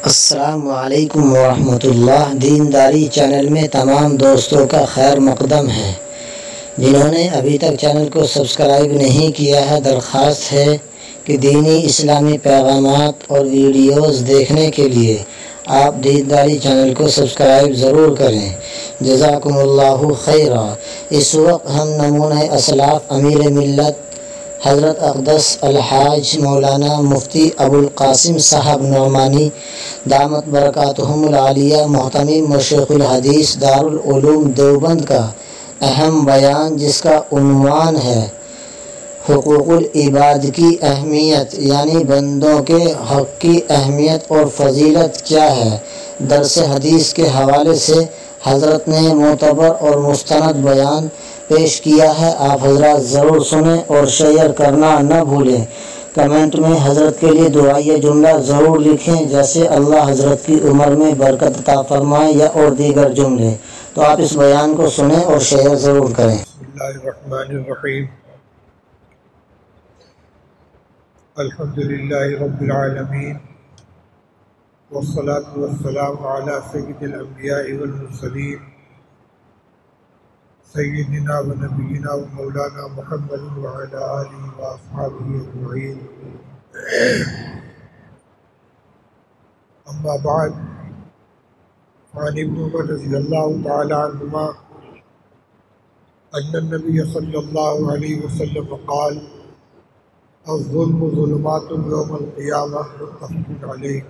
السلام علیکم ورحمۃ اللہ۔ دینداری چینل میں تمام دوستوں کا خیر مقدم ہے۔ جنہوں نے ابھی تک چینل کو سبسکرائب نہیں کیا ہے، درخواست ہے کہ دینی اسلامی پیغامات اور ویڈیوز دیکھنے کے لیے آپ دینداری چینل کو سبسکرائب ضرور کریں۔ جزاکم اللہ خیرا۔ اس وقت ہم نمونہ اسلاف امیر ملت حضرت اقدس الحاج مولانا مفتی ابو القاسم صاحب نعمانی دامت برکاتہم العالیہ محتمم و شیخ الحدیث دارالعلوم دیوبند کا اہم بیان، جس کا عنوان ہے حقوق العباد کی اہمیت، یعنی بندوں کے حق کی اہمیت اور فضیلت کیا ہے، درس حدیث کے حوالے سے حضرت نے معتبر اور مستند بیان پیش کیا ہے۔ آپ حضرات ضرور سنیں اور شیئر کرنا نہ بھولیں۔ کمنٹ میں حضرت کے لیے دعائیہ جملہ ضرور لکھیں، جیسے اللہ حضرت کی عمر میں برکت عطا فرمائے یا اور دیگر جملے۔ تو آپ اس بیان کو سنیں اور شیئر ضرور کریں۔ بسم اللہ الرحمن الرحیم۔ الحمدللہ رب العالمین، والصلاة والسلام علی سید الانبیاء والمرسلین، سیدنا و نبینا و مولانا محمد وعلی آلہ و اصحابہ اجمعین۔ اما بعد، عن ابن عمر رضی اللہ تعالی عنہما ان النبی صلی اللہ علیہ وسلم قال: الظلم ظلمات یوم القیامہ، متفق علیہ۔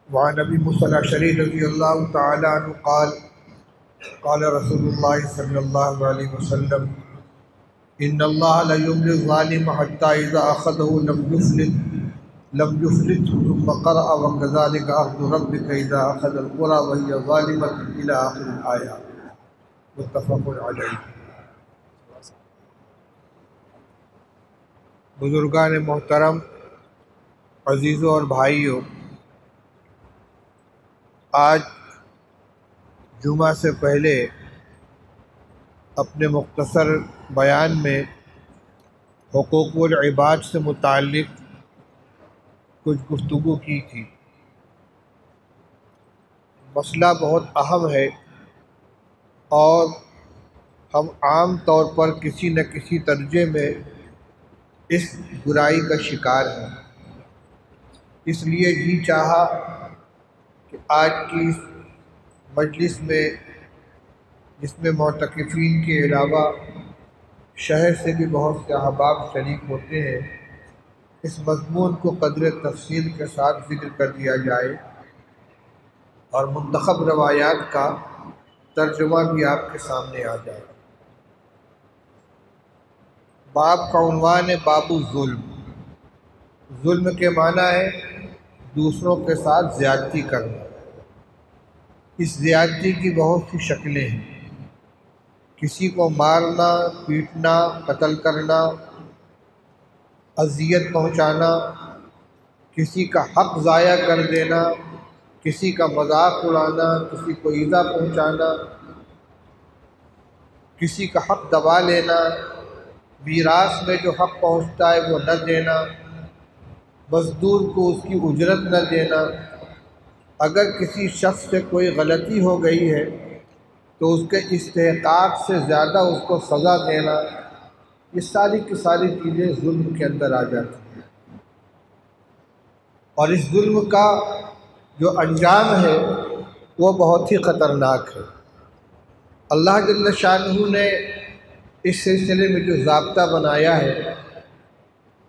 وعن ابی موسیٰ الاشعری رضی اللہ تعالی عنہ قال: قال رسول اللہ صلی اللہ علیہ وسلم: ان اللہ لا یملی الظالم حتی اذا اخذہ لم یفلت ثم قرأ وکذلک اخذ ربک اذا اخذ القری وہی ظالمۃ الی آخر الآیہ، متفق علیہ۔ بزرگان محترم، عزیزوں اور بھائیوں، آج جمعہ سے پہلے اپنے مختصر بیان میں حقوق العباد سے متعلق کچھ گفتگو کی تھی۔ مسئلہ بہت اہم ہے اور ہم عام طور پر کسی نہ کسی درجے میں اس برائی کا شکار ہیں۔ اس لیے جی چاہا کہ آج کی اس مجلس میں، جس میں معتکفین کے علاوہ شہر سے بھی بہت سے احباب شریک ہوتے ہیں، اس مضمون کو قدر تفصیل کے ساتھ ذکر کر دیا جائے اور منتخب روایات کا ترجمہ بھی آپ کے سامنے آ جائے۔ باب کا عنوان ہے باب الظلم۔ ظلم کے معنی ہے دوسروں کے ساتھ زیادتی کرنا۔ اس زیادتی کی بہت سی شکلیں ہیں۔ کسی کو مارنا، پیٹنا، قتل کرنا، اذیت پہنچانا، کسی کا حق ضائع کر دینا، کسی کا مذاق اڑانا، کسی کو ایذا پہنچانا، کسی کا حق دبا لینا، میراث میں جو حق پہنچتا ہے وہ نہ دینا، مزدور کو اس کی اجرت نہ دینا، اگر کسی شخص سے کوئی غلطی ہو گئی ہے تو اس کے استحقاق سے زیادہ اس کو سزا دینا، یہ ساری کی ساری چیزیں ظلم کے اندر آ جاتی ہیں۔ اور اس ظلم کا جو انجام ہے وہ بہت ہی خطرناک ہے۔ اللہ جل شانہ نے اس سلسلے میں جو ضابطہ بنایا ہے،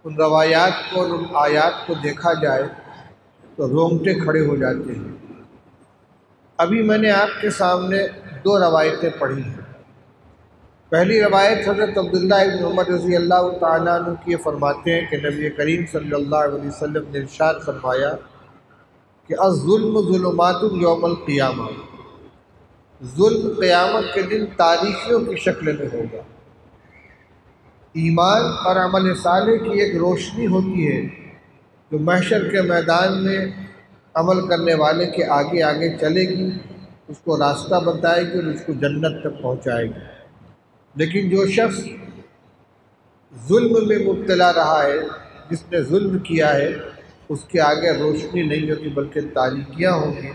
ان روایات کو اور ان آیات کو دیکھا جائے تو رونگٹے کھڑے ہو جاتے ہیں۔ ابھی میں نے آپ کے سامنے دو روایتیں پڑھی ہیں۔ پہلی روایت حضرت عبداللہ ابن عمر رضی اللہ تعالیٰ عنہ کی فرماتے ہیں کہ نبی کریم صلی اللہ علیہ وسلم نے ارشاد فرمایا کہ الظلم ظلمات یوم القیامہ، ظلم قیامت کے دن تاریکیوں کی شکل میں ہوگا۔ ایمان اور عمل صالح کی ایک روشنی ہوتی ہے جو محشر کے میدان میں عمل کرنے والے کے آگے آگے چلے گی، اس کو راستہ بتائے گی اور اس کو جنت تک پہنچائے گی۔ لیکن جو شخص ظلم میں مبتلا رہا ہے، جس نے ظلم کیا ہے، اس کے آگے روشنی نہیں ہوگی بلکہ تاریکیاں ہوں گی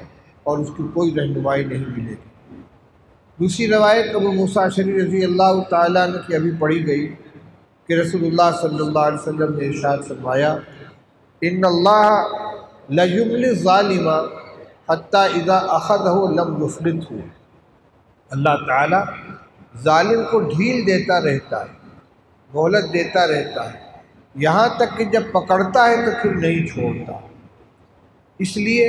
اور اس کی کوئی رہنمائی نہیں ملے گی۔ دوسری روایت ابو موسیٰ اشعری رضی اللہ تعالیٰ عنہ کی ابھی پڑھی گئی کہ رسول اللہ صلی اللہ علیہ وسلم نے ارشاد فرمایا، ان اللہ لیملی الظالم حتی اذا اخذہ لم یفلتہ، اللہ تعالیٰ ظالم کو ڈھیل دیتا رہتا ہے، مہلت دیتا رہتا ہے، یہاں تک کہ جب پکڑتا ہے تو پھر نہیں چھوڑتا۔ اس لیے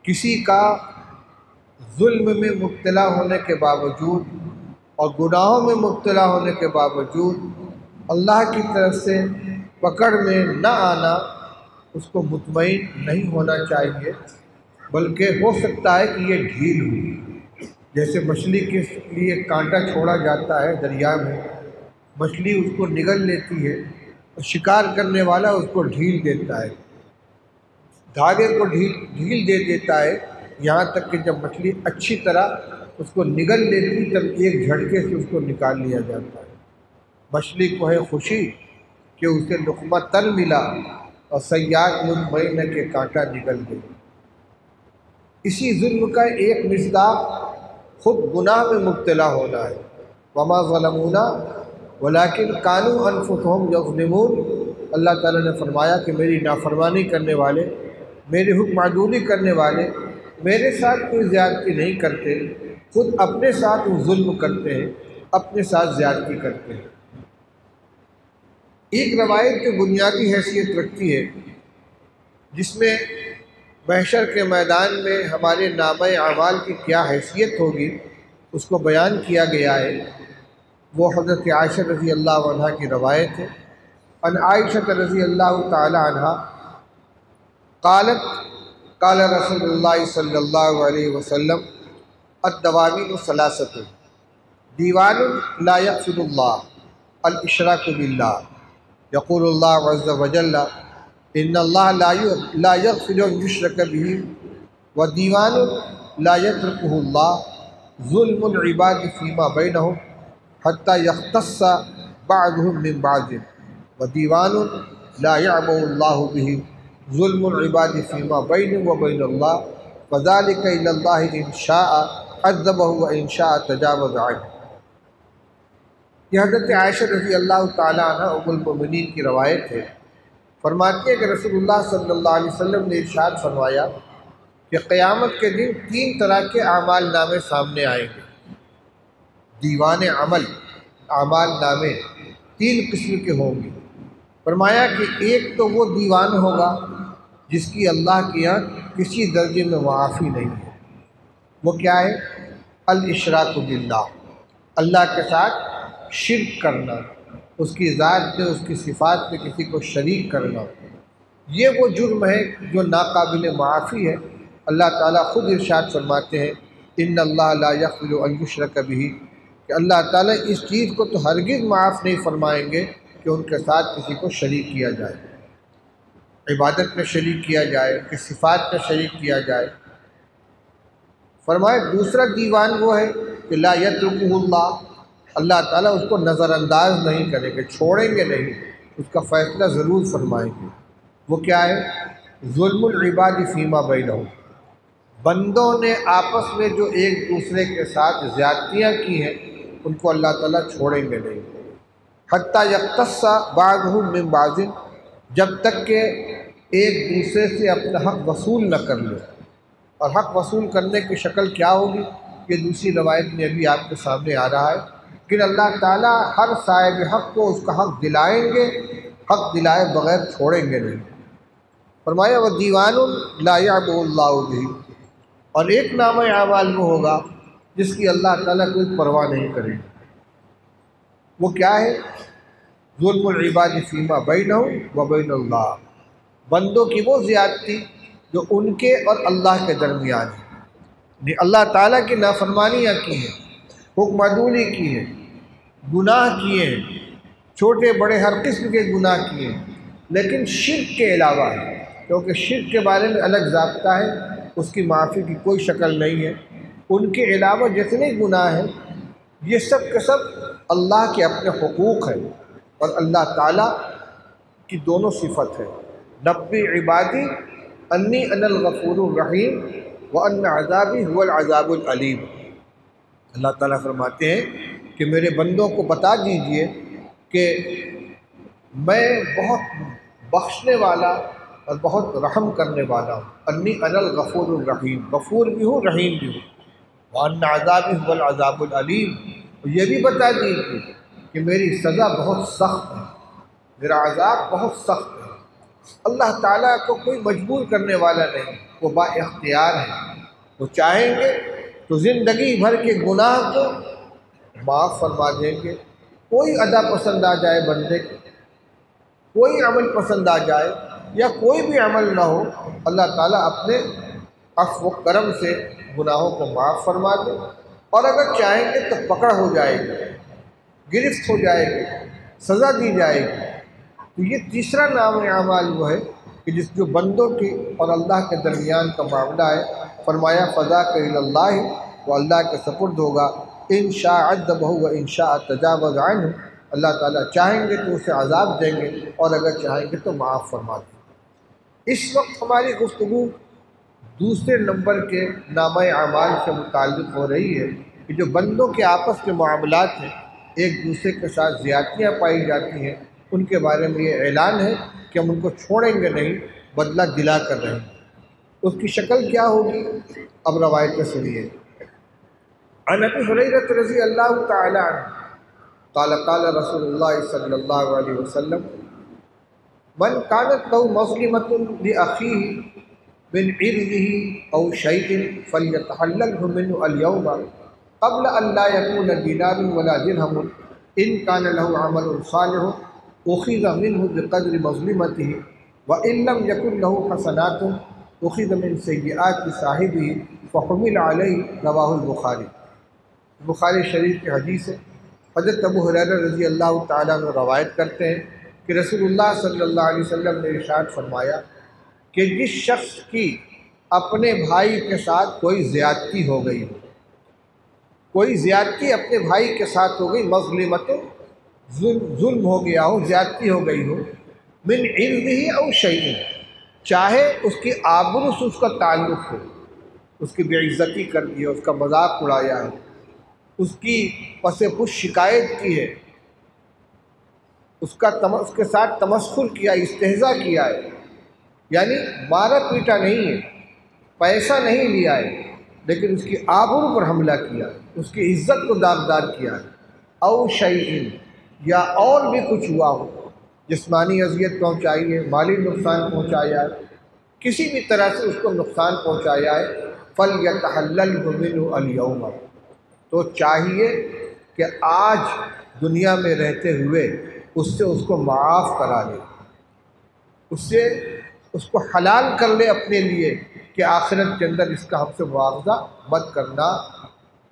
کسی کا ظلم میں مبتلا ہونے کے باوجود اور گناہوں میں مبتلا ہونے کے باوجود اللہ کی طرف سے پکڑ میں نہ آنا، اس کو مطمئن نہیں ہونا چاہیے، بلکہ ہو سکتا ہے کہ یہ ڈھیل ہوئی۔ جیسے مچھلی کے لیے کانٹا چھوڑا جاتا ہے دریا میں، مچھلی اس کو نگل لیتی ہے اور شکار کرنے والا اس کو ڈھیل دیتا ہے، دھاگے کو ڈھیل دے دیتا ہے، یہاں تک کہ جب مچھلی اچھی طرح اس کو نگل لیتی تب ایک جھٹکے سے اس کو نکال لیا جاتا ہے۔ مچھلی کو ہے خوشی کہ اسے لقمہ تن ملا اور صیاد مطمئن ہے کہ کانٹا نگل گئی۔ اسی ظلم کا ایک مصداق خود گناہ میں مبتلا ہونا ہے۔ وما ظلمونا ولکن کانوا انفسہم یظلمون، اللہ تعالیٰ نے فرمایا کہ میری نافرمانی کرنے والے، میری حکم عدولی کرنے والے میرے ساتھ کوئی زیادتی نہیں کرتے، خود اپنے ساتھ وہ ظلم کرتے ہیں، اپنے ساتھ زیادتی کرتے ہیں۔ ایک روایت جو بنیادی حیثیت رکھتی ہے، جس میں محشر کے میدان میں ہمارے نامہ اعمال کی کیا حیثیت ہوگی اس کو بیان کیا گیا ہے، وہ حضرت عائشہ رضی اللہ عنہا کی روایت ہے۔ ان عائشہ رضی اللہ تعالی عنہا قالت قال رسول اللہ صلی اللہ علیہ وسلم الدواوین ثلاثۃ، دیوان لا یغفر اللہ الاشراک باللہ، یقول اللہ عز وجل ان اللہ لا یغفر ان یشرک بہ، ودیوان لا یترکہ اللہ ظلم العباد فیما بینہم حتی یختص بعضهم من بعض، ودیوان لا یعبأ اللہ بہ ظلم العباد فیما بینہ وبین اللہ، وذلک الی اللہ ان شاء عذبہ وان شاء تجاوز عنہ۔ یہ حضرت عائشہ رضی اللہ تعالی عنہ ام المؤمنین کی روایت ہے، فرماتی ہے کہ رسول اللہ صلی اللہ علیہ وسلم نے ارشاد فرمایا کہ قیامت کے دن تین طرح کے اعمال نامے سامنے آئیں گے۔ دیوان عمل، اعمال نامے تین قسم کے ہوں گے۔ فرمایا کہ ایک تو وہ دیوان ہوگا جس کی اللہ کے یہاں کسی درجے میں معافی نہیں ہے، وہ کیا ہے؟ الاشراک باللہ، اللہ کے ساتھ شرک کرنا، اس کی ذات میں، اس کی صفات میں کسی کو شریک کرنا، یہ وہ جرم ہے جو ناقابل معافی ہے۔ اللہ تعالیٰ خود ارشاد فرماتے ہیں ان اللہ لا یغفر ان یشرک بہ، کہ اللہ تعالیٰ اس چیز کو تو ہرگز معاف نہیں فرمائیں گے کہ ان کے ساتھ کسی کو شریک کیا جائے، عبادت میں شریک کیا جائے، ان کی صفات میں شریک کیا جائے۔ فرمائے دوسرا دیوان وہ ہے کہ لا یترکہ اللہ، اللہ تعالیٰ اس کو نظر انداز نہیں کریں گے، چھوڑیں گے نہیں، اس کا فیصلہ ضرور فرمائیں گے۔ وہ کیا ہے؟ ظلم العباد فیما بینہم، بندوں نے آپس میں جو ایک دوسرے کے ساتھ زیادتیاں کی ہیں ان کو اللہ تعالیٰ چھوڑیں گے نہیں، حتی یختص بعضهم من بعض، جب تک کہ ایک دوسرے سے اپنا حق وصول نہ کر لے۔ اور حق وصول کرنے کی شکل کیا ہوگی یہ دوسری روایت میں ابھی آپ کے سامنے آ رہا ہے، کہ اللہ تعالیٰ ہر صاحب حق کو اس کا حق دلائیں گے، حق دلائے بغیر چھوڑیں گے نہیں۔ فرمایا وَدِیوَانٌ لَا يَعْبَأُ اللَّهُ بِهِ، اور ایک نامہ اعمال وہ ہوگا جس کی اللہ تعالیٰ کوئی پرواہ نہیں کرے گا۔ وہ کیا ہے؟ ظلم العباد فیما بینہم وبین اللہ، بندوں کی وہ زیادتی جو ان کے اور اللہ کے درمیان ہے، اللہ تعالیٰ کی نافرمانیاں کی ہیں، حکم عدولی کی ہے، گناہ کیے ہیں، چھوٹے بڑے ہر قسم کے گناہ کیے ہیں، لیکن شرک کے علاوہ ہے، کیونکہ شرک کے بارے میں الگ ضابطہ ہے، اس کی معافی کی کوئی شکل نہیں ہے۔ ان کے علاوہ جتنے گناہ ہیں یہ سب کے سب اللہ کے اپنے حقوق ہیں، اور اللہ تعالیٰ کی دونوں صفت ہے۔ نبی عبادی انی انا الغفور الرحیم وان عذابی هو العذاب العلیم۔ اللہ تعالیٰ فرماتے ہیں کہ میرے بندوں کو بتا دیجئے کہ میں بہت بخشنے والا اور بہت رحم کرنے والا ہوں۔ انی انا الغفور الرحیم، غفور بھی ہوں رحیم بھی ہوں۔ وان عذابی هو العذاب العلیم، یہ بھی بتا دیجئے کہ میری سزا بہت سخت ہے، میرا عذاب بہت سخت ہے۔ اللہ تعالیٰ کو کوئی مجبور کرنے والا نہیں، وہ با اختیار ہے۔ وہ چاہیں گے تو زندگی بھر کے گناہ کو معاف فرما دیں گے۔ کوئی ادا پسند آ جائے بندے کو، کوئی عمل پسند آ جائے یا کوئی بھی عمل نہ ہو، اللہ تعالیٰ اپنے عفو و کرم سے گناہوں کو معاف فرما دے۔ اور اگر چاہیں گے تو پکڑ ہو جائے گی، گرفت ہو جائے گی، سزا دی جائے گی۔ تو یہ تیسرا نام اعمال وہ ہے کہ جو بندوں کی اور اللہ کے درمیان کا معاملہ ہے۔ فرمایا فذاک الی اللہ، وہ اللہ کے سپرد ہوگا۔ ان شاء عذبہ و ان شاء تجاوز عنہ، اللہ تعالیٰ چاہیں گے تو اسے عذاب دیں گے اور اگر چاہیں گے تو معاف فرما دیں گے۔ اس وقت ہماری گفتگو دوسرے نمبر کے نامہ اعمال سے متعلق ہو رہی ہے کہ جو بندوں کے آپس کے معاملات ہیں، ایک دوسرے کے ساتھ زیادتیاں پائی جاتی ہیں، ان کے بارے میں یہ اعلان ہے کہ ہم ان کو چھوڑیں گے نہیں، بدلہ دلا کر رہیں گے۔ اس کی شکل کیا ہوگی؟ اب روایتیں سنیے۔ عن ابی ہریرہ رضی اللہ تعالی عنہ قال قال رسول اللہ صلی اللہ علیہ وسلم من كانت له مظلمة لأخيه من عرضه أو شيء فليتحلله منه اليوم قبل أن لا يكون دينار ولا درهم إن كان له عمل صالح أخذ منه بقدر مظلمته وإن لم يكن له حسنات أخذ من سيئات صاحبه فحمل عليه رواہ البخاری۔ بخاری شریف کی حدیث ہے۔ حضرت ابو ہریرہ رضی اللہ تعالیٰ عنہ روایت کرتے ہیں کہ رسول اللہ صلی اللہ علیہ وسلم نے ارشاد فرمایا کہ جس شخص کی اپنے بھائی کے ساتھ کوئی زیادتی ہو گئی ہو، کوئی زیادتی اپنے بھائی کے ساتھ ہو گئی، مظلمت ظلم ہو گیا ہو، زیادتی ہو گئی ہو، من عرضہ او شیء، چاہے اس کی آبرو سے اس کا تعلق ہو، اس کی بے عزتی کر دی ہے، اس کا مذاق اڑایا ہے، اس کی پس پش شکایت کی ہے، اس کے ساتھ تمسخر کیا، استہزاء کیا ہے، یعنی مارا پیٹا نہیں ہے، پیسہ نہیں لیا ہے، لیکن اس کی آبرو پر حملہ کیا ہے، اس کی عزت کو داغدار کیا ہے، او شیء، یا اور بھی کچھ ہوا ہو، جسمانی اذیت پہنچائی ہے، مالی نقصان پہنچایا ہے، کسی بھی طرح سے اس کو نقصان پہنچایا ہے، فَلْيَتَحَلَّلْهُ مِنْهُ الْيَوْمَ، تو چاہیے کہ آج دنیا میں رہتے ہوئے اس سے اس کو معاف کرا لے، اس کو حلال کر لے اپنے لیے کہ آخرت کے اندر اس کا ہم سے معاوضہ مت کرنا۔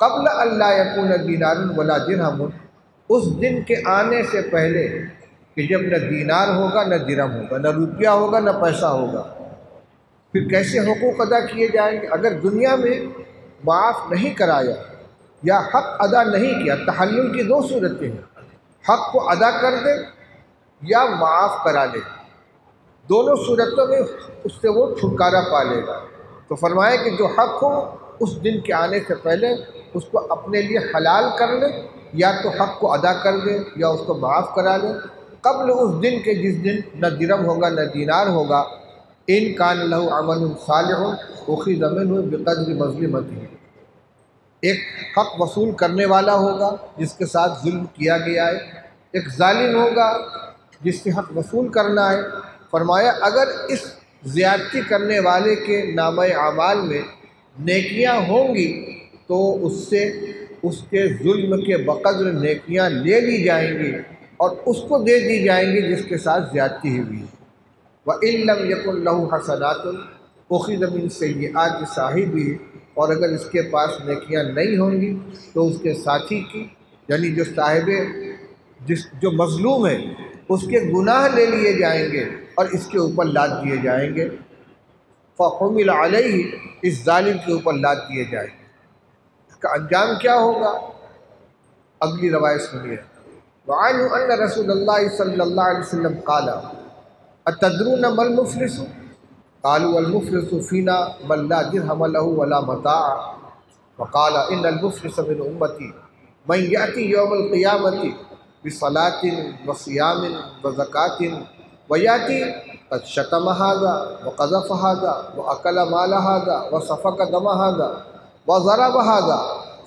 قبل اللہ یکون دینار ولا درہم، اس دن کے آنے سے پہلے کہ جب نہ دینار ہوگا نہ درہم ہوگا، نہ روپیہ ہوگا نہ پیسہ ہوگا۔ پھر کیسے حقوق ادا کیے جائیں گے؟ اگر دنیا میں معاف نہیں کرایا یا حق ادا نہیں کیا، تحلل کی دو صورتیں ہیں، حق کو ادا کر دے یا معاف کرا لے، دونوں صورتوں میں اس سے وہ چھٹکارا پا لے گا۔ تو فرمایا کہ جو حق ہو اس دن کے آنے سے پہلے اس کو اپنے لیے حلال کر لے، یا تو حق کو ادا کر دے یا اس کو معاف کرا لے، قبل اس دن کے جس دن نہ درہم ہوگا نہ دینار ہوگا۔ ان کان لہ عمل صالح اخذ منہ بقدر مظلمتہ، ایک حق وصول کرنے والا ہوگا جس کے ساتھ ظلم کیا گیا ہے، ایک ظالم ہوگا جس سے حق وصول کرنا ہے۔ فرمایا اگر اس زیادتی کرنے والے کے نامہ اعمال میں نیکیاں ہوں گی تو اس سے اس کے ظلم کے بقدر نیکیاں لے لی جائیں گی اور اس کو دے دی جائیں گی جس کے ساتھ زیادتی ہوئی ہے۔ وَإِن لَّمْ يَكُن لَّهُ حَسَنَاتٌ أُخِذَ مِن سَيِّئَاتِ صَاحِبِهِ، اور اگر اس کے پاس نیکیاں نہیں ہوں گی تو اس کے ساتھی کی، یعنی جو صاحب جو مظلوم ہے اس کے گناہ لے لیے جائیں گے اور اس کے اوپر لاد دیے جائیں گے۔ فَحُمِلَ عَلَيْهِ، اس ظالم کے اوپر لاد دیے جائیں گے۔ اس کا انجام کیا ہوگا؟ اگلی روایت سنیے۔ وعنہ ان رسول اللہ صلی اللہ علیہ وسلم قال اتدرون ما المفلس قالوا المفلس فينا من لا درهم له ولا متاع وقال ان المفلس من امتي من ياتي يوم القيامه بصلاة وصيام وزكاة وياتي قد شتم هذا وقذف هذا واكل مال هذا وسفك دم هذا وضرب هذا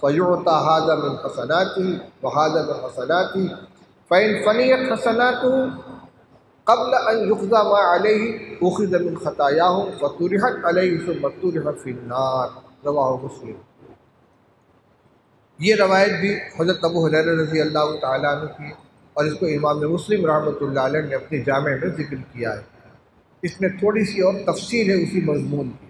فيعطى هذا من حسناته وهذا من حسناته فإن فنيت حسناته قبل أن يقضى ما عليه أخذ من خطاياهم فطرحت عليه ثم طرح في النار رواہ مسلم۔ یہ روایت بھی حضرت ابو ہریرہ رضی اللہ تعالیٰ عنہ کی، اور اس کو امام مسلم رحمۃ اللہ علیہ نے اپنے جامع میں ذکر کیا ہے۔ اس میں تھوڑی سی اور تفصیل ہے اسی مضمون کی۔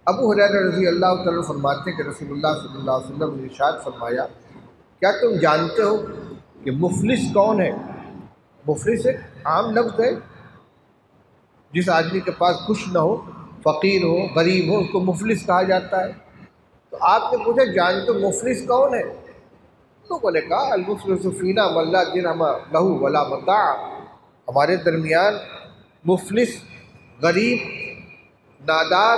ابو ہریرہ رضی اللہ تعالیٰ فرماتے ہیں کہ رسول اللہ صلی اللہ علیہ وسلم نے ارشاد فرمایا، کیا تم جانتے ہو کہ مفلس کون ہے؟ مفلس ایک عام لفظ ہے، جس آدمی کے پاس کچھ نہ ہو، فقیر ہو، غریب ہو، اس کو مفلس کہا جاتا ہے۔ تو آپ نے پوچھا جانتے ہو مفلس کون ہے؟ لوگوں نے کہا المفلس فینا من لا درہم لہ ولا متاع، ہمارے درمیان مفلس، غریب، نادار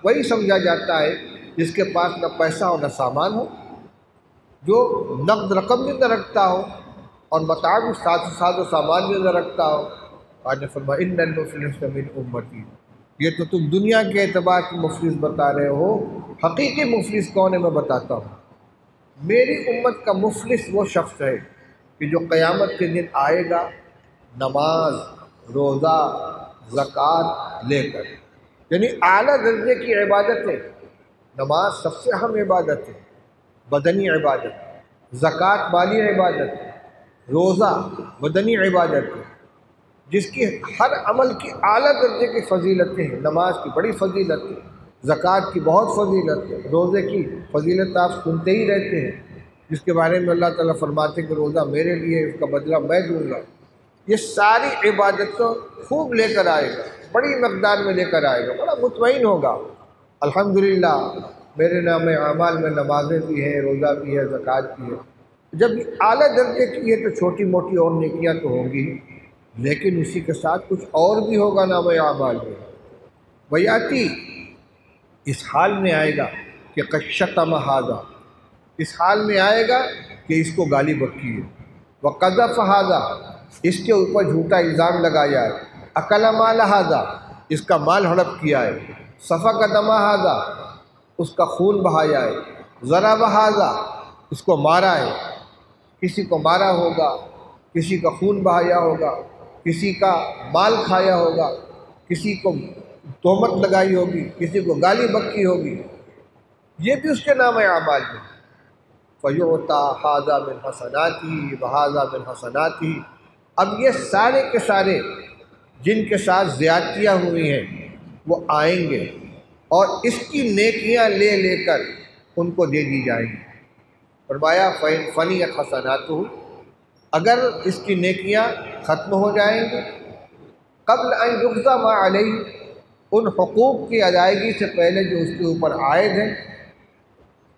وہی سمجھا جاتا ہے جس کے پاس نہ پیسہ ہو نہ سامان ہو، جو نقد رقم بھی نہ رکھتا ہو اور متاع بھی ساتھ و سامان بھی نہ رکھتا ہو۔ آج نے فرمایا ان المفلس من امتی، یہ تو تم دنیا کے اعتبار سے مفلس بتا رہے ہو، حقیقی مفلس کون ہے میں بتاتا ہوں۔ میری امت کا مفلس وہ شخص ہے کہ جو قیامت کے دن آئے گا نماز، روزہ، زکوٰۃ لے کر، یعنی اعلیٰ درجے کی عبادت ہے۔ نماز سب سے اہم عبادت ہے، بدنی عبادت، زکوٰۃ مالی عبادت، روزہ بدنی عبادت ہے، جس کی ہر عمل کی اعلیٰ درجے کی فضیلتیں ہیں۔ نماز کی بڑی فضیلت ہے، زکوٰۃ کی بہت فضیلت ہے، روزے کی فضیلت آپ سنتے ہی رہتے ہیں، جس کے بارے میں اللہ تعالیٰ فرماتے ہیں کہ روزہ میرے لیے، اس کا بدلہ میں دوں گا۔ یہ ساری عبادتوں خوب لے کر آئے گا، بڑی مقدار میں لے کر آئے گا، بڑا مطمئن ہوگا، الحمدللہ میرے نام اعمال میں نمازیں بھی ہیں، روزہ بھی ہے، زکوٰۃ بھی ہے۔ جب یہ اعلیٰ درجے کی ہے تو چھوٹی موٹی اور نیکیاں تو ہوں گی، لیکن اسی کے ساتھ کچھ اور بھی ہوگا نام اعمال میں۔ ویاتی، اس حال میں آئے گا کہ قد شتم ھذا، اس حال میں آئے گا کہ اس کو گالی بکی ہے، وقذف ھذا، اس کے اوپر جھوٹا الزام لگایا ہے، اکل مال ھذا، اس کا مال ہڑپ کیا ہے، سفک دم ھذا، اس کا خون بہایا ہے، ضرب ھذا، اس کو مارا ہے۔ کسی کو مارا ہوگا، کسی کا خون بہایا ہوگا، کسی کا مال کھایا ہوگا، کسی کو تہمت لگائی ہوگی، کسی کو گالی بکی ہوگی، یہ بھی اس کے نام اعمال میں۔ فیعطیٰ ھذا من حسناتہ وھذا من حسناتہ، اب یہ سارے کے سارے جن کے ساتھ زیادتیاں ہوئی ہیں وہ آئیں گے اور اس کی نیکیاں لے لے کر ان کو دے دی جائیں گی۔ فرمایا فَإِنْ فَنِيَتْ حَسَنَاتُهُ، اگر اس کی نیکیاں ختم ہو جائیں گی قبل ان یقضى ما علیہ، ان حقوق کی ادائیگی سے پہلے جو اس کے اوپر عائد ہیں،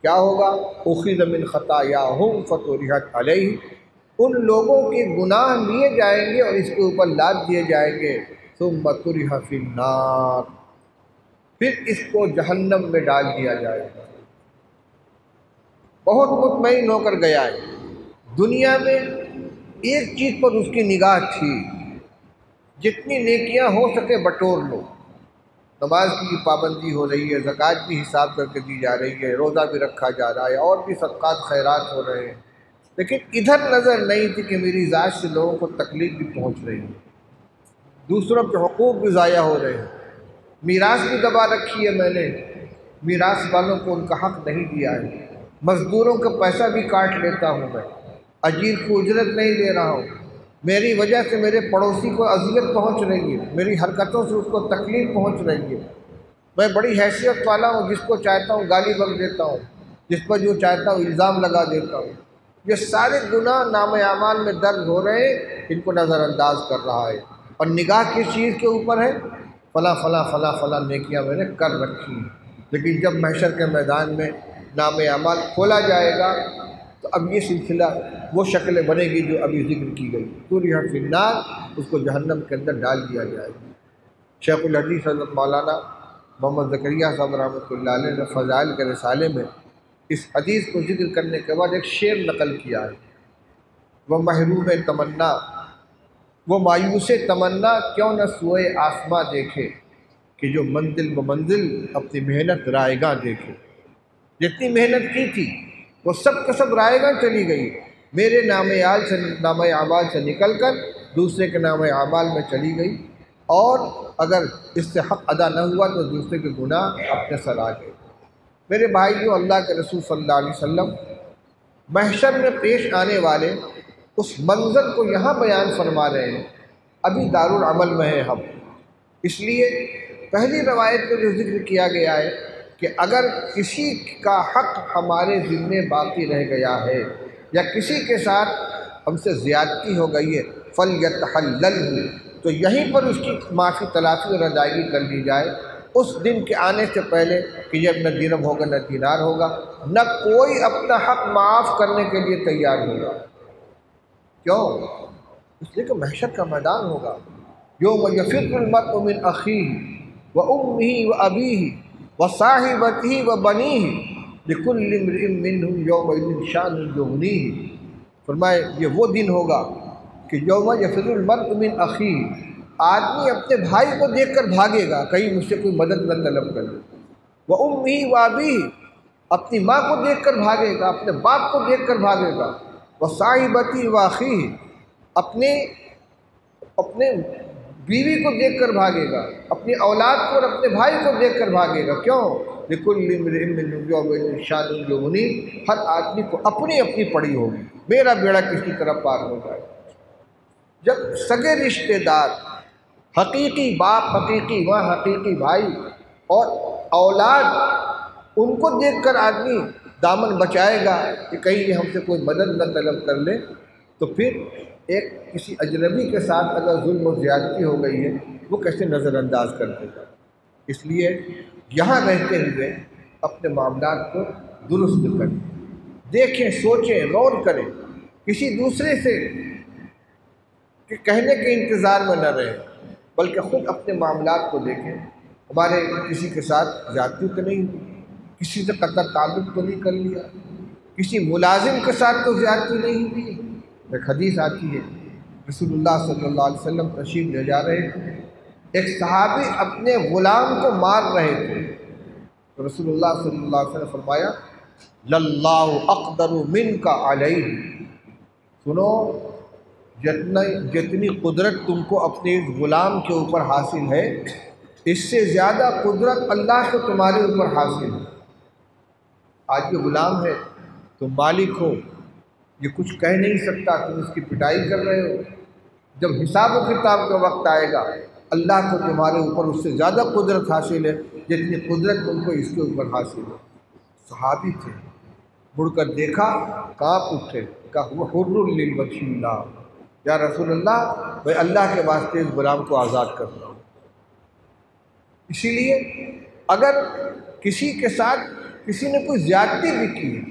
کیا ہوگا؟ اخذ من خطایاہم فطرحت علیہ، ان لوگوں کے گناہ لیے جائیں گے اور اس کے اوپر لاد دیے جائیں گے، ثم طرح فی النار، پھر اس کو جہنم میں ڈال دیا جائے گا۔ بہت مطمئن ہو کر گیا ہے، دنیا میں ایک چیز پر اس کی نگاہ تھی، جتنی نیکیاں ہو سکے بٹور لو، نماز کی پابندی ہو رہی ہے، زکوٰۃ بھی حساب کر کے دی جا رہی ہے، روزہ بھی رکھا جا رہا ہے، اور بھی صدقات خیرات ہو رہے ہیں، لیکن ادھر نظر نہیں تھی کہ میری ذات سے لوگوں کو تکلیف بھی پہنچ رہی ہے، دوسروں کے حقوق بھی ضائع ہو رہے ہیں، میراث بھی دبا رکھی ہے میں نے، میراث والوں کو ان کا حق نہیں دیا ہے، مزدوروں کا پیسہ بھی کاٹ لیتا ہوں میں، اجیر کی اجرت نہیں دے رہا ہوں، میری وجہ سے میرے پڑوسی کو اذیت پہنچ رہی ہے، میری حرکتوں سے اس کو تکلیف پہنچ رہی ہے، میں بڑی حیثیت والا ہوں، جس کو چاہتا ہوں گالی بک دیتا ہوں، جس پر جو چاہتا ہوں الزام لگا دیتا ہوں، یہ سارے گناہ نام اعمال میں درج ہو رہے ہیں، ان کو نظر انداز کر رہا ہے، اور نگاہ کس چیز کے اوپر ہے؟ فلاں فلاں فلاں فلاں نیکیاں میں نے کر رکھی ہیں، لیکن جب محشر کے میدان میں نام اعمال کھولا جائے گا تو اب یہ سلسلہ وہ شکل بنے گی جو ابھی ذکر کی گئی، طُرِحَ فِی النَّارِ، اس کو جہنم کے اندر ڈال دیا جائے گا۔ شیخ الحدیث حضرت مولانا محمد زکریا صاحب رحمۃ اللہ علیہ نے فضائل کے رسالے میں اس حدیث کو ذکر کرنے کے بعد ایک شعر نقل کیا ہے، وہ محروم تمنا، وہ مایوس تمنا کیوں نہ سوئے آسماں دیکھے، کہ جو منزل بمنزل اپنی محنت رائیگاں دیکھے۔ جتنی محنت کی تھی وہ سب کا سب رائیگاں چلی گئی، میرے نام اعمال سے نکل کر دوسرے کے نام اعمال میں چلی گئی، اور اگر اس سے حق ادا نہ ہوا تو دوسرے کے گناہ اپنے سر آ گئے۔ میرے بھائیو، اللہ کے رسول صلی اللہ علیہ وسلم محشر میں پیش آنے والے اس منظر کو یہاں بیان فرما رہے ہیں۔ ابھی دارالعمل میں ہیں ہم، اس لیے پہلی روایت میں جو ذکر کیا گیا ہے کہ اگر کسی کا حق ہمارے ذمے باقی رہ گیا ہے یا کسی کے ساتھ ہم سے زیادتی ہو گئی ہے فَلْيَتَحَلَّلْهُ، تو یہیں پر اس کی معافی تلافی اور ادائیگی کر لی جائے، اس دن کے آنے سے پہلے کہ جب نہ درہم ہوگا نہ دینار ہوگا، نہ کوئی اپنا حق معاف کرنے کے لیے تیار ہوگا۔ کیوں؟ اس لیے کہ محشر کا میدان ہوگا، یوم یفر المرء من اخیہ وامہ وابیہ وصاحبتہ وبنیہ لکل امرئ منہم یومئذ شأن یغنیہ۔ فرمائے یہ وہ دن ہوگا کہ یوم یفر المرء من اخیہ، آدمی اپنے بھائی کو دیکھ کر بھاگے گا، کہیں مجھ سے کوئی مدد نہ طلب کرے، وامہ وابیہ، اپنی ماں کو دیکھ کر بھاگے گا، اپنے باپ کو دیکھ کر بھاگے گا، وصاحبتہ واخیہ، اپنے بیوی کو دیکھ کر بھاگے گا، اپنی اولاد کو اور اپنے بھائی کو دیکھ کر بھاگے گا۔ کیوں؟ لِكُلِّ امْرِئٍ مِّنْهُمْ يَوْمَئِذٍ شَأْنٌ يُغْنِيهِ، ہر آدمی کو اپنی اپنی پڑی ہوگی، میرا بیڑا کس کی طرف پار ہو جائے۔ جب سگے رشتہ دار، حقیقی باپ، حقیقی ماں، حقیقی بھائی اور اولاد، ان کو دیکھ کر آدمی دامن بچائے گا کہ کہیں یہ ہم سے کوئی مدد نہ طلب کر لے، تو پھر ایک کسی اجنبی کے ساتھ اگر ظلم و زیادتی ہو گئی ہے وہ کیسے نظر انداز کر دے گا۔ اس لیے یہاں رہتے ہوئے اپنے معاملات کو درست کریں، دیکھیں، سوچیں، غور کریں، کسی دوسرے سے کہ کہنے کے انتظار میں نہ رہیں، بلکہ خود اپنے معاملات کو دیکھیں۔ ہمارے کسی کے ساتھ زیادتی تو نہیں ہوئی، کسی سے قطع تعلق تو نہیں کر لیا، کسی ملازم کے ساتھ تو زیادتی نہیں ہوئی۔ ایک حدیث آتی ہے، رسول اللہ صلی اللہ علیہ وسلم تشریف لے جا رہے تھے، ایک صحابی اپنے غلام کو مار رہے تھے، تو رسول اللہ صلی اللہ علیہ وسلم فرمایا لَلَّهُ أَقْدَرُ مِنْكَ عَلَيْهِ، سنو، جتنی قدرت تم کو اپنے غلام کے اوپر حاصل ہے، اس سے زیادہ قدرت اللہ کو تمہارے اوپر حاصل ہے۔ آج یہ غلام ہے، تم مالک ہو، یہ کچھ کہہ نہیں سکتا، تم اس کی پٹائی کر رہے ہو، جب حساب و کتاب کا وقت آئے گا اللہ کو تمہارے اوپر اس سے زیادہ قدرت حاصل ہے جتنی قدرت تم کو اس کے اوپر حاصل ہے۔ صحابی تھے، مڑ کر دیکھا، کانپ اٹھے، کہا وہ حر للوجہ اللہ، یا رسول اللہ میں اللہ کے واسطے اس غلام کو آزاد کر رہا ہوں۔ اسی لیے اگر کسی کے ساتھ کسی نے کوئی زیادتی بھی کی ہے،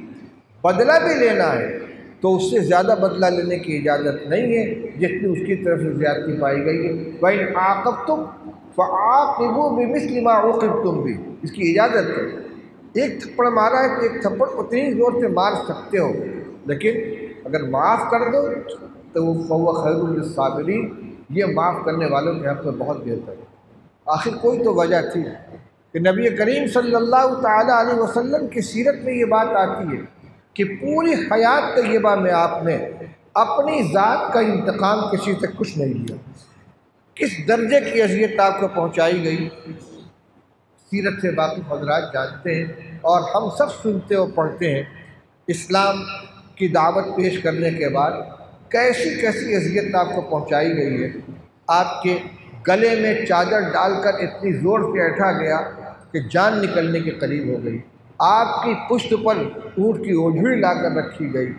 بدلہ بھی لینا ہے، تو اس سے زیادہ بدلہ لینے کی اجازت نہیں ہے جتنی اس کی طرف سے زیادتی پائی گئی ہے۔ وَإِنْ عَاقَبْتُمْ فَعَاقِبُوا بِمِثْلِ مَا عُوقِبْتُمْ بِهِ، اس کی اجازت ہے۔ ایک تھپڑ مارا ہے تو ایک تھپڑ اتنی زور سے مار سکتے ہو، لیکن اگر معاف کر دو تو وہ فَهُوَ خَيْرٌ لِلصَّابِرِينَ، یہ معاف کرنے والوں کے حق میں بہت بہتر ہے۔ آخر کوئی تو وجہ تھی کہ نبی کریم صلی اللہ تعالیٰ علیہ وسلم کی سیرت میں یہ بات آتی ہے کہ پوری حیات طیبہ میں آپ نے اپنی ذات کا انتقام کسی سے کچھ نہیں لیا۔ کس درجے کی اذیت آپ کو پہنچائی گئی، سیرت سے واقف حضرات جانتے ہیں، اور ہم سب سنتے اور پڑھتے ہیں۔ اسلام کی دعوت پیش کرنے کے بعد کیسی کیسی اذیت آپ کو پہنچائی گئی ہے۔ آپ کے گلے میں چادر ڈال کر اتنی زور سے ایٹھا گیا کہ جان نکلنے کے قریب ہو گئی۔ آپ کی پشت پر اونٹ کی اوجھڑی لا کر رکھی گئی،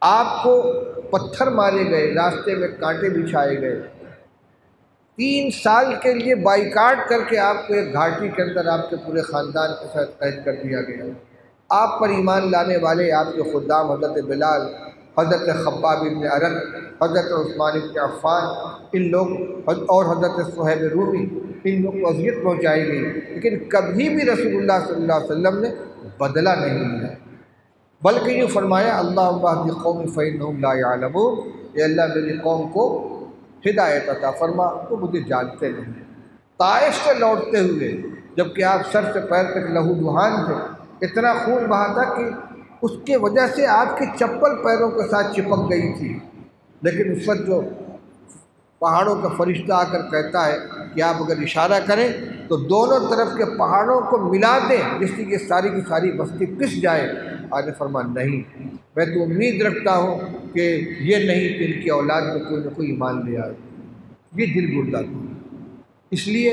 آپ کو پتھر مارے گئے، راستے میں کانٹے بچھائے گئے، 3 سال کے لیے بائیکاٹ کر کے آپ کو ایک گھاٹی کے اندر آپ کے پورے خاندان کے ساتھ قید کر دیا گیا۔ آپ پر ایمان لانے والے آپ کے خدام حضرت بلال، حضرت خباب بن ارد، حضرت عثمان بن عفان، ان لوگ اور حضرت صہیب رومی، ان لوگ کو اذیت پہنچائی گئی، لیکن کبھی بھی رسول اللہ صلی اللہ علیہ وسلم نے بدلہ نہیں لیا، بلکہ یہ فرمایا اللہم اہد قومی فإنہم لا یعلمون، اے اللہ میری قوم کو ہدایت عطا فرما، تو مجھے جانتے نہیں۔ طائف سے لوٹتے ہوئے جبکہ آپ سر سے پیر تک لہو لہان تھے، اتنا خون بہا تھا کہ اس کے وجہ سے آپ کی چپل پیروں کے ساتھ چپک گئی تھی، لیکن اس وقت جو پہاڑوں کا فرشتہ آ کر کہتا ہے کہ آپ اگر اشارہ کریں تو دونوں طرف کے پہاڑوں کو ملا دیں جس سے یہ ساری کی ساری بستی پس جائے، آپ نے فرمایا نہیں، میں تو امید رکھتا ہوں کہ یہ نہیں کہ ان کی اولاد میں کوئی نہ کوئی ایمان لے آئے، یہ دل گردہ تھا۔ اس لیے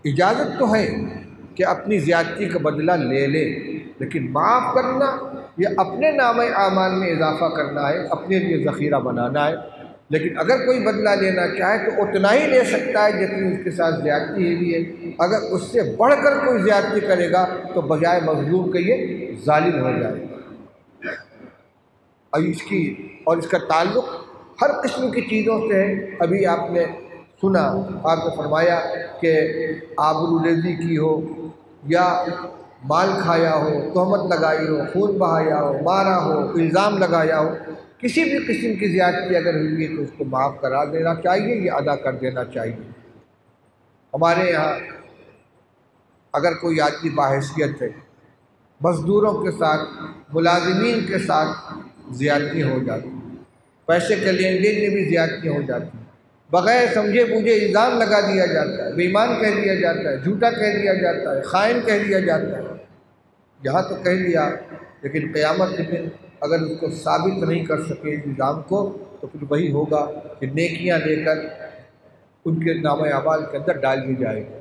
اجازت تو ہے کہ اپنی زیادتی کا بدلہ لے لے، لیکن معاف کرنا یہ اپنے نامہ اعمال میں اضافہ کرنا ہے، اپنے لیے ذخیرہ بنانا ہے، لیکن اگر کوئی بدلہ لینا چاہے تو اتنا ہی لے سکتا ہے جتنی اس کے ساتھ زیادتی ہوئی ہے، اگر اس سے بڑھ کر کوئی زیادتی کرے گا تو بجائے مظلوم کے یہ ظالم ہو جائے گا۔ اور اس کا تعلق ہر قسم کی چیزوں سے ہے۔ ابھی آپ نے سنا، آپ نے فرمایا کہ آبرو ریزی کی ہو یا مال کھایا ہو، تہمت لگائی ہو، خون بہایا ہو، مارا ہو، الزام لگایا ہو، کسی بھی قسم کی زیادتی اگر ہوئی ہے تو اس کو معاف کرا دینا چاہیے یا ادا کر دینا چاہیے۔ ہمارے یہاں اگر کوئی آدمی باحیثیت ہے، مزدوروں کے ساتھ، ملازمین کے ساتھ زیادتی ہو جاتی، پیسے کے لین دین میں بھی زیادتی ہو جاتی، بغیر سمجھے بوجھے الزام لگا دیا جاتا ہے، بے ایمان کہہ دیا جاتا ہے، جھوٹا کہہ دیا جاتا ہے، خائن کہہ دیا جاتا ہے، یہاں تو کہہ دیا، لیکن قیامت کے دن اگر اس کو ثابت نہیں کر سکے الزام کو تو پھر وہی ہوگا کہ نیکیاں لے کر ان کے نامہ اعمال کے اندر ڈال دی جائے گی۔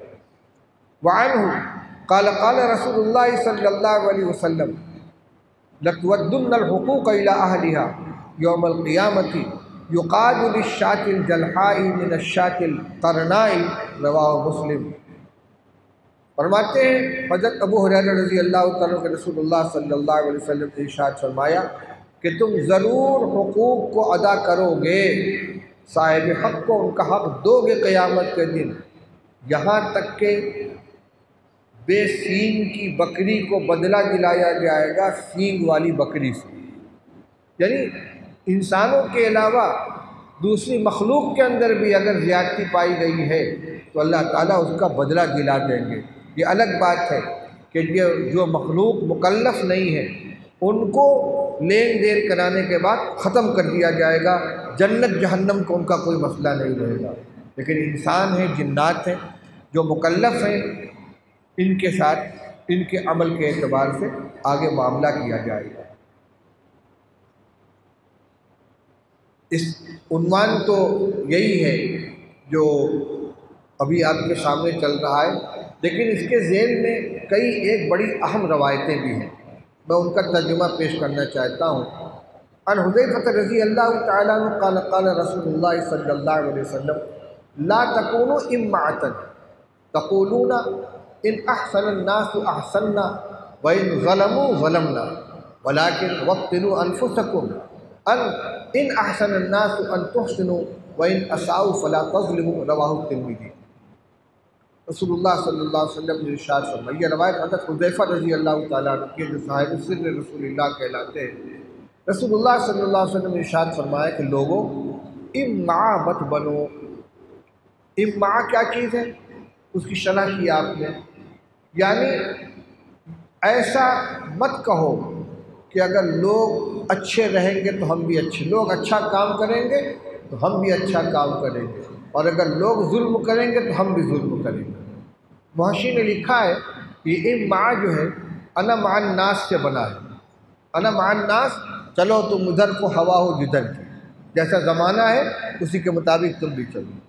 وعنہ قال قال رسول اللہ صلی اللہ علیہ وسلم لتودن الحقوق الى اہلها یوم القیامۃ یقاد للشاة الجلحاء من الشاة القرناء، رواہ مسلم۔ فرماتے ہیں حضرت ابو ہریرہ رضی اللہ تعالیٰ کہ رسول اللہ صلی اللہ علیہ وسلم نے ارشاد فرمایا کہ تم ضرور حقوق کو ادا کرو گے، صاحب حق کو ان کا حق دو گے قیامت کے دن، یہاں تک کہ بے سینگ کی بکری کو بدلہ دلایا جائے گا سینگ والی بکری سے، یعنی انسانوں کے علاوہ دوسری مخلوق کے اندر بھی اگر زیادتی پائی گئی ہے تو اللہ تعالیٰ اس کا بدلہ دلا دیں گے۔ یہ الگ بات ہے کہ یہ جو مخلوق مکلف نہیں ہے ان کو لین دین کرانے کے بعد ختم کر دیا جائے گا، جنت جہنم کو ان کا کوئی مسئلہ نہیں رہے گا، لیکن انسان ہیں، جنات ہیں جو مکلف ہیں، ان کے ساتھ ان کے عمل کے اعتبار سے آگے معاملہ کیا جائے گا۔ اس عنوان تو یہی ہے جو ابھی آپ کے سامنے چل رہا ہے، لیکن اس کے ذیل میں کئی ایک بڑی اہم روایتیں بھی ہیں، میں ان کا ترجمہ پیش کرنا چاہتا ہوں۔ عن حذیفہ رضی اللہ تعالیٰ عنہ قال قال رسول اللہ صلی اللہ علیہ وسلم لا تکونوا امعۃ تقولون ان احسن الناس احسننا وان ظلموا ظلمنا ولكن وطنوا انفسکم ان احسن الناس ان تحسنوا وان اساؤوا فلا تظلموا، رواہ الترمذی۔ رسول اللہ صلی اللہ علیہ وسلم نے ارشاد فرمایا، یہ روایت حضرت حذیفہ رضی اللہ تعالیٰ عنہ کی جو صاحب سر رسول اللہ کہلاتے ہیں، رسول اللہ صلی اللہ علیہ وسلم نے ارشاد فرمایا کہ لوگوں امعا مت بنو۔ امعا کیا چیز ہے اس کی شرح کی آپ نے، یعنی ایسا مت کہو کہ اگر لوگ اچھے رہیں گے تو ہم بھی اچھے، لوگ اچھا کام کریں گے تو ہم بھی اچھا کام کریں گے، اور اگر لوگ ظلم کریں گے تو ہم بھی ظلم کریں گے۔ محشی نے لکھا ہے کہ امعا جو ہے انا مع الناس سے بنا ہے، انا مع الناس، چلو تم ادھر کو ہوا ہو جدھر کی، جیسا زمانہ ہے اسی کے مطابق تم بھی چلو۔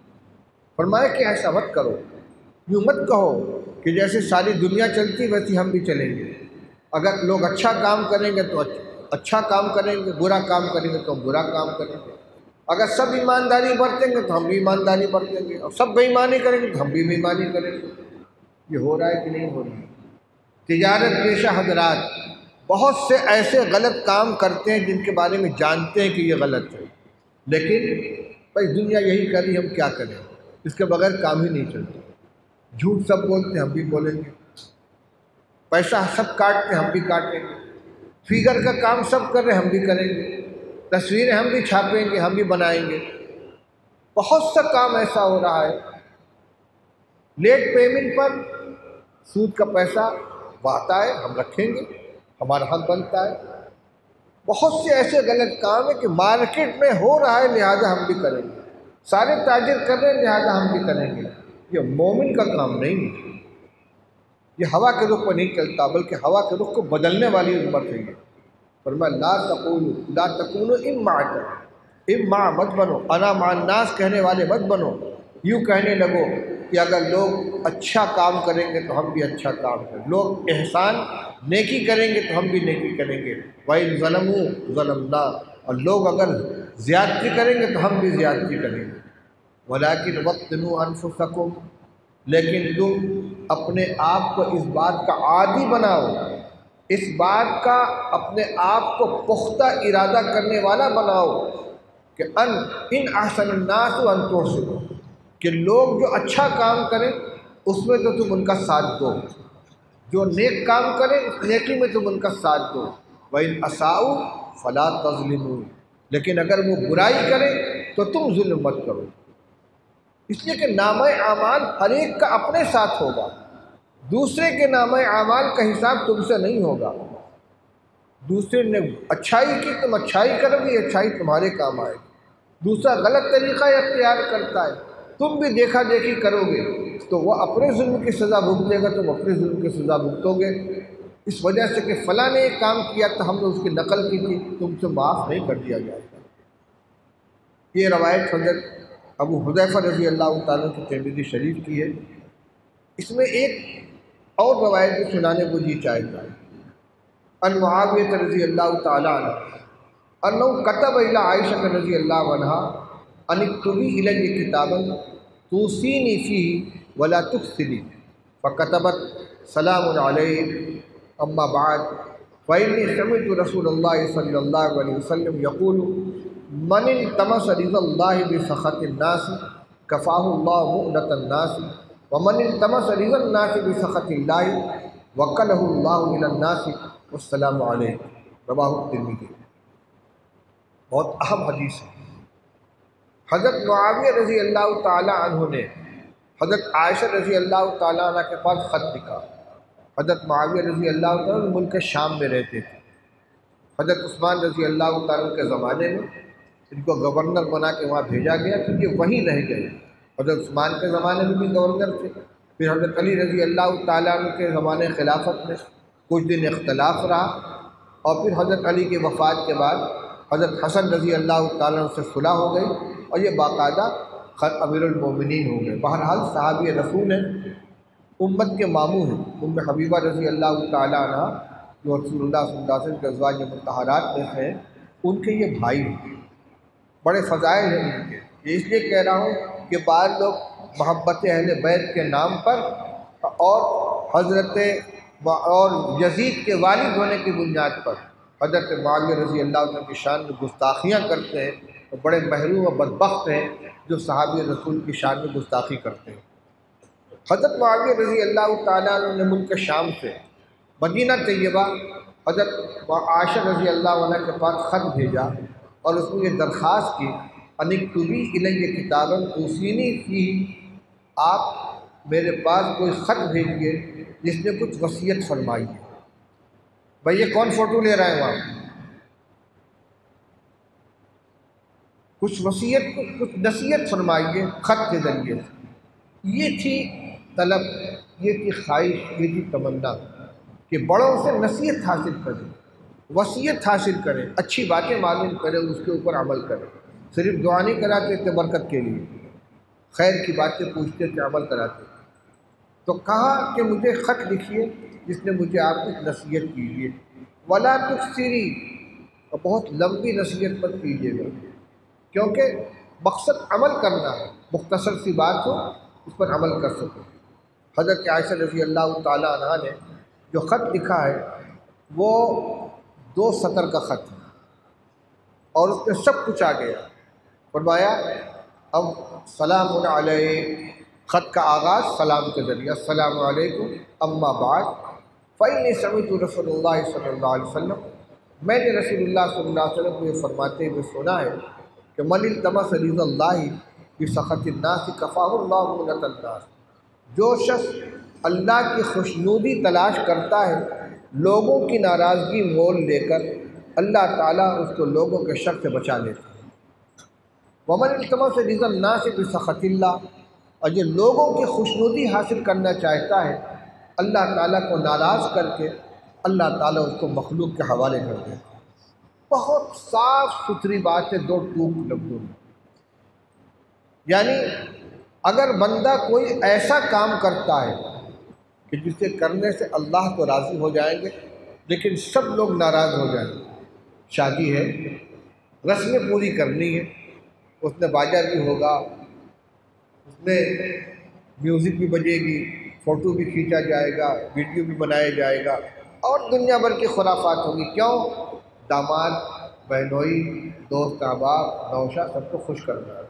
فرمایا کہ ایسا مت کرو، یوں مت کہو کہ جیسے ساری دنیا چلتی ویسی ہم بھی چلیں گے، اگر لوگ اچھا کام کریں گے تو اچھا کام کریں گے، برا کام کریں گے تو ہم برا کام کریں گے، اگر سب ایمانداری برتیں گے تو ہم بھی ایمانداری برتیں گے، اور سب بے ایمانی کریں گے تو ہم بھی بے ایمانی کریں گے۔ یہ ہو رہا ہے کہ نہیں ہو رہا ہے؟ تجارت پیشہ حضرات بہت سے ایسے غلط کام کرتے ہیں جن کے بارے میں جانتے ہیں کہ یہ غلط ہے، لیکن بھائی دنیا یہی کر رہی، ہم کیا کریں، اس کے بغیر کام ہی نہیں چلتا۔ جھوٹ سب بولتے ہیں، ہم بھی بولیں گے۔ پیسہ سب کاٹتے ہیں، ہم بھی کاٹیں گے۔ فیگر کا کام سب کر رہے ہیں، ہم بھی کریں گے۔ تصویریں ہم بھی چھاپیں گے، ہم بھی بنائیں گے۔ بہت سا کام ایسا ہو رہا ہے، لیٹ پیمنٹ پر سود کا پیسہ آتا ہے، ہم رکھیں گے، ہمارا حق بنتا ہے۔ بہت سے ایسے غلط کام ہیں کہ مارکیٹ میں ہو رہا ہے لہذا ہم بھی کریں گے، سارے تاجر کر رہے ہیں لہذا ہم بھی کریں گے۔ یہ مومن کا کام نہیں ہے، یہ ہوا کے رخ پر نہیں چلتا، بلکہ ہوا کے رخ کو بدلنے والی امت ہے یہ۔ فرمایا لا تکونوا اما مت بنو، انا مع الناس کہنے والے مت بنو، یوں کہنے لگو کہ اگر لوگ اچھا کام کریں گے تو ہم بھی اچھا کام کریں، لوگ احسان نیکی کریں گے تو ہم بھی نیکی کریں گے، وَإِن ظَلَمُوا ظَلَمْنَا، اور لوگ اگر زیادتی کریں گے تو ہم بھی زیادتی کریں گے۔ وَلَٰكِنْ وَطِّنُوا أَنفُسَكُمْ، لیکن تم اپنے آپ کو اس بات کا عادی بناؤ، اس بات کا اپنے آپ کو پختہ ارادہ کرنے والا بناؤ کہ ان احسن الناس ان تحسنوا، کہ لوگ جو اچھا کام کریں اس میں تو تم ان کا ساتھ دو، جو نیک کام کریں اس نیکی میں تم ان کا ساتھ دو۔ وَإِنْ أَسَاءُوا فَلَا تَظْلِمُوا، لیکن اگر وہ برائی کریں تو تم ظلم مت کرو، اس لیے کہ نامہ اعمال ہر ایک کا اپنے ساتھ ہوگا، دوسرے کے نامہ اعمال کا حساب تم سے نہیں ہوگا۔ دوسرے نے اچھائی کی، تم اچھائی کرو گے، اچھائی تمہارے کام آئے گی۔ دوسرا غلط طریقہ اختیار کرتا ہے، تم بھی دیکھا دیکھی کرو گے تو وہ اپنے ظلم کی سزا بھگتے گا، تم اپنے ظلم کی سزا بھگتو گے۔ اس وجہ سے کہ فلاں نے ایک کام کیا تو ہم نے اس کی نقل کی تھی، تم سے معاف نہیں کر دیا جائے گا۔ یہ روایت حضرت ابو حذیفہ رضی اللہ تعالیٰ کی ترمذی شریف کی ہے۔ اس میں ایک اور روایت بھی سنانے کو جی چاہتا ہے۔ ان معاویہ رضی اللہ تعالیٰ عنہ انہ کتب الی عائشہ رضی اللہ عنہا ان اکتبی الی کتابا توصینی فیہ ولا تفسدی، فکتبت سلام علیک اما بعد فإنی سمعت رسول اللہ صلی اللہ علیہ وسلم یقول من التمس رضا اللہ بسخط الناس کفاہ اللہ مؤنۃ الناس ومن التمس رضا الناس بسخط اللہ وکلہ اللہ الی الناس والسلام علیکم، رواہ الترمذی۔ بہت اہم حدیث ہے۔ حضرت معاویہ رضی اللہ تعالیٰ عنہ نے حضرت عائشہ رضی اللہ تعالیٰ عنہ کے پاس خط لکھا۔ حضرت معاویہ رضی اللہ تعالیٰ عنہ ملک شام میں رہتے تھے۔ حضرت عثمان رضی اللہ تعالیٰ کے زمانے میں ان کو گورنر بنا کے وہاں بھیجا گیا کیونکہ وہیں رہ گئے۔ حضرت عثمان کے زمانے میں بھی گورنر تھے، پھر حضرت علی رضی اللہ تعالیٰ عنہ کے زمانے خلافت میں کچھ دن اختلاف رہا، اور پھر حضرت علی کی وفات کے بعد حضرت حسن رضی اللہ تعالیٰ عنہ سے صلح ہو گئی اور یہ باقاعدہ امیر المومنین ہو گئے۔ بہرحال صحابی رسول ہیں، امت کے ماموں ہیں۔ ام حبیبہ رضی اللہ تعالیٰ عنہ جو رسول اللہ صلی اللہ علیہ وسلم کے ازواج مطہرات میں ہیں، ان کے یہ بھائی ہیں، بڑے فضائل ہیں ان کے۔ یہ اس لیے کہہ رہا ہوں کہ بعض لوگ محبت اہل بیت کے نام پر اور حضرت اور یزید کے والد ہونے کی بنیاد پر حضرت معاویہ رضی اللہ عنہ کی شان میں گستاخیاں کرتے ہیں، اور بڑے محروم و بدبخت ہیں جو صحابی رسول کی شان میں گستاخی کرتے ہیں۔ حضرت معاویہ رضی اللہ تعالیٰ عنہ نے ملک شام سے مدینہ طیبہ حضرت عائشہ رضی اللہ عنہ کے پاس خط بھیجا اور اس میں یہ درخواست کی ان اکتبی الی کتابا توصینی فیہ، آپ میرے پاس کوئی خط بھیجیے جس نے کچھ وصیت فرمائی ہے۔ بھئی یہ کون فوٹو لے رہا ہے وہاں؟ کچھ وصیت، کچھ نصیحت فرمائیے خط کے ذریعے سے۔ یہ تھی طلب، یہ تھی خواہش، یہ تھی تمنا کہ بڑوں سے نصیحت حاصل کریں، وصیت حاصل کریں، اچھی باتیں معلوم کریں، اس کے اوپر عمل کریں۔ صرف دعا نہیں کراتے تھے برکت کے لیے، خیر کی باتیں پوچھتے تھے، عمل کراتے تھے۔ تو کہا کہ مجھے خط لکھیے جس نے مجھے آپ کی نصیحت کیجیے، ولا تکثری، اور بہت لمبی نصیحت پر کیجیے گا، کیونکہ مقصد عمل کرنا ہے، مختصر سی بات ہو اس پر عمل کر سکو۔ حضرت عائشہ رضی اللہ تعالیٰ عنہ نے جو خط لکھا ہے وہ 2 سطر کا خط ہے اور اس میں سب کچھ آ گیا۔ فرمایا اب سلام علیک، خط کا آغاز سلام کے ذریعے السلام علیکم اما بعد فإنی سمعت رسول اللہ صلی اللہ علیہ وسلم، میں نے رسول اللہ صلی اللہ علیہ وسلم کو یہ فرماتے ہوئے سنا ہے کہ من التمس رضا اللہ بسخط الناس کفاہ اللہ منت الناس، جو شخص اللہ کی خوشنودی تلاش کرتا ہے لوگوں کی ناراضگی مول لے کر، اللہ تعالیٰ اس کو لوگوں کے شر سے بچا لیتا ہے۔ ومن التمس رضا الناس بسخط اللہ، اور جو لوگوں کی خوشنودی حاصل کرنا چاہتا ہے اللہ تعالیٰ کو ناراض کر کے، اللہ تعالیٰ اس کو مخلوق کے حوالے کر دیتا ہے۔ بہت صاف ستھری بات ہے 2 ٹوک لفظوں میں، یعنی اگر بندہ کوئی ایسا کام کرتا ہے کہ جسے کرنے سے اللہ تو راضی ہو جائیں گے لیکن سب لوگ ناراض ہو جائیں گے، شادی ہے، رسمیں پوری کرنی ہے، اس میں باجا بھی ہوگا، اس میں میوزک بھی بجے گی، فوٹو بھی کھینچا جائے گا، ویڈیو بھی بنایا جائے گا اور دنیا بھر کی خرافات ہوگی۔ کیوں؟ داماد، بہنوئی، دوست احباب، نوشا سب کو خوش کرنا ہے۔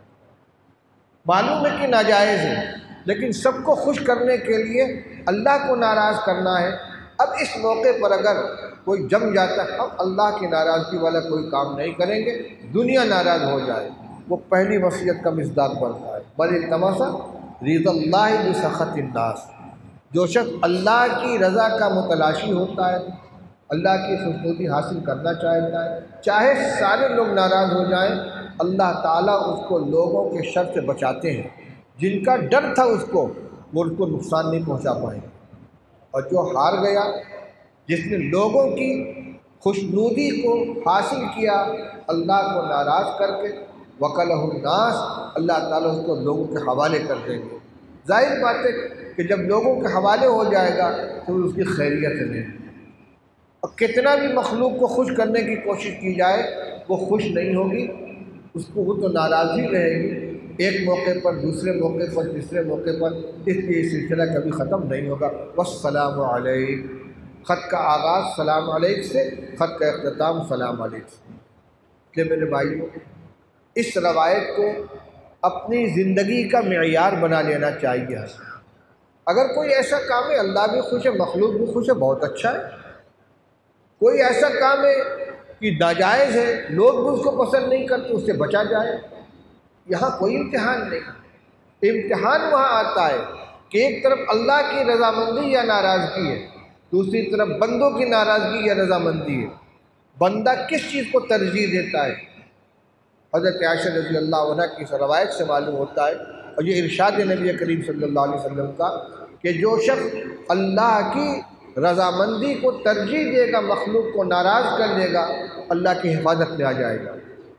معلوم ہے کہ ناجائز ہے لیکن سب کو خوش کرنے کے لیے اللہ کو ناراض کرنا ہے۔ اب اس موقع پر اگر کوئی جم جاتا ہے ہم اللہ کی ناراضگی والا کوئی کام نہیں کریں گے، دنیا ناراض ہو جائے، وہ پہلی وصیت کا مصداق بنتا ہے۔ بل التمس رضا اللہ بسخط الناس، جو شخص اللہ کی رضا کا متلاشی ہوتا ہے، اللہ کی خوشنودی حاصل کرنا چاہتا ہے، چاہے سارے لوگ ناراض ہو جائیں، اللہ تعالیٰ اس کو لوگوں کے شر سے بچاتے ہیں۔ جن کا ڈر تھا اس کو، وہ اس کو نقصان نہیں پہنچا پائیں۔ اور جو ہار گیا، جس نے لوگوں کی خوشنودی کو حاصل کیا اللہ کو ناراض کر کے، وکلہ الناس، اللہ تعالیٰ اس کو لوگوں کے حوالے کر دیں گے۔ ظاہر بات ہے کہ جب لوگوں کے حوالے ہو جائے گا تو اس کی خیریت نہیں، اور کتنا بھی مخلوق کو خوش کرنے کی کوشش کی جائے وہ خوش نہیں ہوگی، اس کو وہ تو ناراض ہی رہے گی، ایک موقع پر، دوسرے موقع پر، تیسرے موقع پر، اس لیے یہ سلسلہ کبھی ختم نہیں ہوگا۔ والسلام علیک، خط کا آغاز سلام علیک سے، خط کا اختتام سلام علیک سے۔ کہ میرے بھائیو، اس روایت کو اپنی زندگی کا معیار بنا لینا چاہیے۔ اگر کوئی ایسا کام ہے اللہ بھی خوش ہے، مخلوق بھی خوش ہے، بہت اچھا ہے۔ کوئی ایسا کام ہے کہ ناجائز ہے، لوگ بھی اس کو پسند نہیں کرتے، اس سے بچا جائے۔ یہاں کوئی امتحان نہیں، امتحان وہاں آتا ہے کہ ایک طرف اللہ کی رضامندی یا ناراضگی ہے، دوسری طرف بندوں کی ناراضگی یا رضامندی ہے۔ بندہ کس چیز کو ترجیح دیتا ہے؟ حضرت عائشہ رضی اللہ عنہ کی روایت سے معلوم ہوتا ہے، اور یہ ارشاد نبی کریم صلی اللہ علیہ وسلم کا، کہ جو شخص اللہ کی رضامندی کو ترجیح دے گا، مخلوق کو ناراض کر دے گا، اللہ کی حفاظت میں آ جائے گا،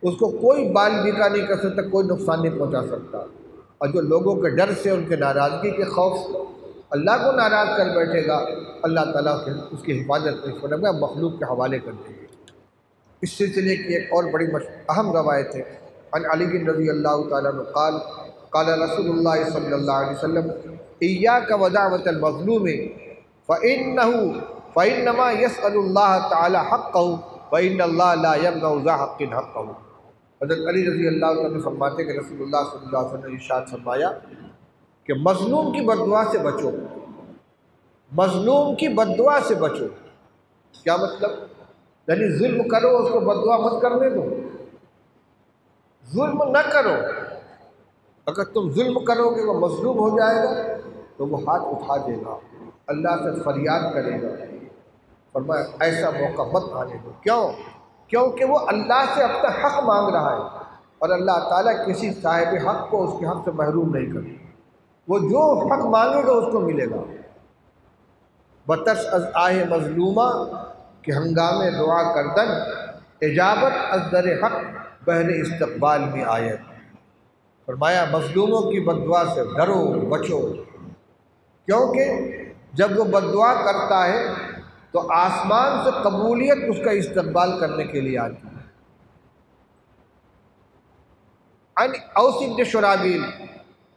اس کو کوئی بال بیکا نہیں کر سکتا، کوئی نقصان نہیں پہنچا سکتا۔ اور جو لوگوں کے ڈر سے، ان کے ناراضگی کے خوف سے اللہ کو ناراض کر بیٹھے گا، اللہ تعالیٰ اس کی حفاظت میں فرمایا مخلوق کے حوالے کر دیں گے۔ اس سلسلے کی ایک اور بڑی اہم روایت ہے، عن علی رضی اللہ تعالیٰ عنہ قال قال رسول اللہ صلی اللہ علیہ وسلم ایاک ودعوۃ المظلوم فإنما يسأل اللہ تعالی حقہ وإن اللہ لا يمنع ذا حق حقہ۔ حضرت علی رضی اللہ تعالیٰ فرماتے کہ رسول اللہ صلی اللہ علیہ وسلم نے ارشاد فرمایا کہ مظلوم کی بد دعا سے بچو، مظلوم کی بد دعا سے بچو۔ کیا مطلب؟ یعنی ظلم کرو، اس کو بد دعا مت کرنے دو، ظلم نہ کرو۔ اگر تم ظلم کرو گے وہ مظلوم ہو جائے گا تو وہ ہاتھ اٹھا دے گا، اللہ سے فریاد کرے گا۔ فرمایا ایسا موقع مت آنے دو۔ کیوں؟ کیونکہ وہ اللہ سے اپنا حق مانگ رہا ہے، اور اللہ تعالیٰ کسی صاحب حق کو اس کے حق سے محروم نہیں کرے، وہ جو حق مانگے گا اس کو ملے گا۔ بترس از آہ مظلومہ کہ ہنگام دعا کردن، اجابت از در حق بہر استقبال میں آیت۔ فرمایا مظلوموں کی بد دعا سے ڈرو، بچو، کیونکہ جب وہ بد دعا کرتا ہے تو آسمان سے قبولیت اس کا استقبال کرنے کے لیے آتی ہے۔ عن اوس بن شرابیل